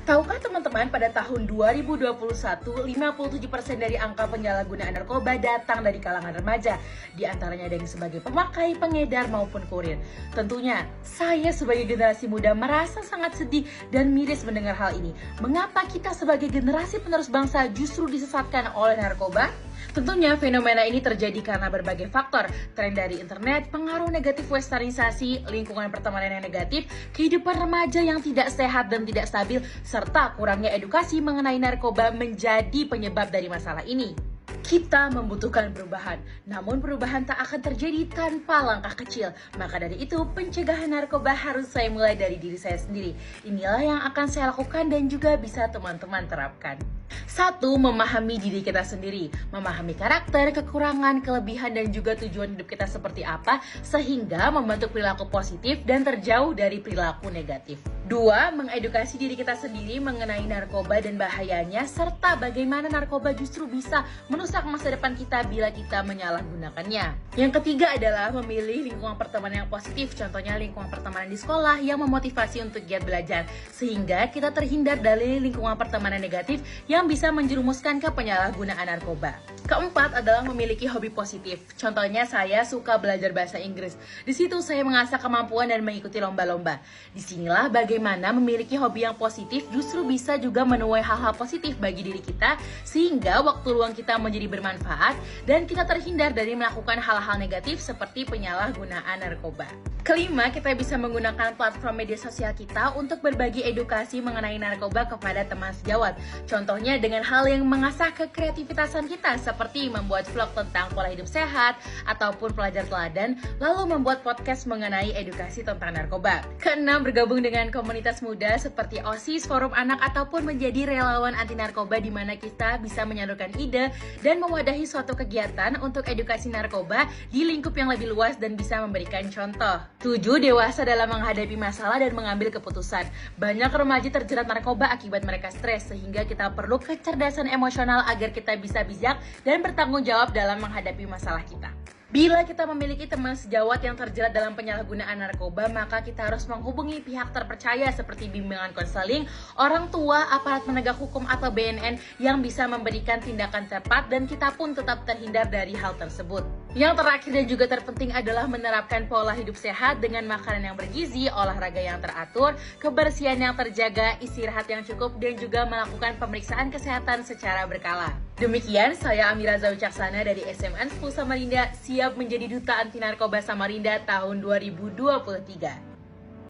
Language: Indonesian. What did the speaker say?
Tahukah teman-teman, pada tahun 2021, 57% dari angka penyalahgunaan narkoba datang dari kalangan remaja, di antaranya dari sebagai pemakai, pengedar, maupun kurir. Tentunya, saya sebagai generasi muda merasa sangat sedih dan miris mendengar hal ini. Mengapa kita sebagai generasi penerus bangsa justru disesatkan oleh narkoba? Tentunya fenomena ini terjadi karena berbagai faktor, tren dari internet, pengaruh negatif westernisasi, lingkungan pertemanan yang negatif, kehidupan remaja yang tidak sehat dan tidak stabil, serta kurangnya edukasi mengenai narkoba menjadi penyebab dari masalah ini. Kita membutuhkan perubahan, namun perubahan tak akan terjadi tanpa langkah kecil. Maka dari itu, pencegahan narkoba harus saya mulai dari diri saya sendiri. Inilah yang akan saya lakukan dan juga bisa teman-teman terapkan. 1. Memahami diri kita sendiri, memahami karakter, kekurangan, kelebihan, dan juga tujuan hidup kita seperti apa, sehingga membentuk perilaku positif dan terjauh dari perilaku negatif. 2. Mengedukasi diri kita sendiri mengenai narkoba dan bahayanya, serta bagaimana narkoba justru bisa merusak masa depan kita bila kita menyalahgunakannya. Yang ketiga adalah memilih lingkungan pertemanan yang positif, contohnya lingkungan pertemanan di sekolah yang memotivasi untuk giat belajar, sehingga kita terhindar dari lingkungan pertemanan negatif yang bisa menjerumuskan ke penyalahgunaan narkoba. Keempat adalah memiliki hobi positif. Contohnya saya suka belajar bahasa Inggris. Di situ saya mengasah kemampuan dan mengikuti lomba-lomba. Disinilah bagaimana memiliki hobi yang positif justru bisa juga menuai hal-hal positif bagi diri kita, sehingga waktu luang kita menjadi bermanfaat dan kita terhindar dari melakukan hal-hal negatif seperti penyalahgunaan narkoba. Kelima, kita bisa menggunakan platform media sosial kita untuk berbagi edukasi mengenai narkoba kepada teman sejawat. Contohnya dengan hal yang mengasah kekreativitasan kita, seperti membuat vlog tentang pola hidup sehat, ataupun pelajar teladan, lalu membuat podcast mengenai edukasi tentang narkoba. Keenam, bergabung dengan komunitas muda seperti OSIS, forum anak, ataupun menjadi relawan anti narkoba di mana kita bisa menyalurkan ide dan mewadahi suatu kegiatan untuk edukasi narkoba di lingkup yang lebih luas dan bisa memberikan contoh. 7. Dewasa dalam menghadapi masalah dan mengambil keputusan. Banyak remaja terjerat narkoba akibat mereka stres, sehingga kita perlu kecerdasan emosional agar kita bisa bijak dan bertanggung jawab dalam menghadapi masalah kita. Bila kita memiliki teman sejawat yang terjerat dalam penyalahgunaan narkoba, maka kita harus menghubungi pihak terpercaya seperti bimbingan konseling, orang tua, aparat penegak hukum atau BNN yang bisa memberikan tindakan tepat dan kita pun tetap terhindar dari hal tersebut. Yang terakhir dan juga terpenting adalah menerapkan pola hidup sehat dengan makanan yang bergizi, olahraga yang teratur, kebersihan yang terjaga, istirahat yang cukup, dan juga melakukan pemeriksaan kesehatan secara berkala. Demikian, saya Amira Wicaksana dari SMN 10 Samarinda, siap menjadi Duta Anti Narkoba Samarinda tahun 2023.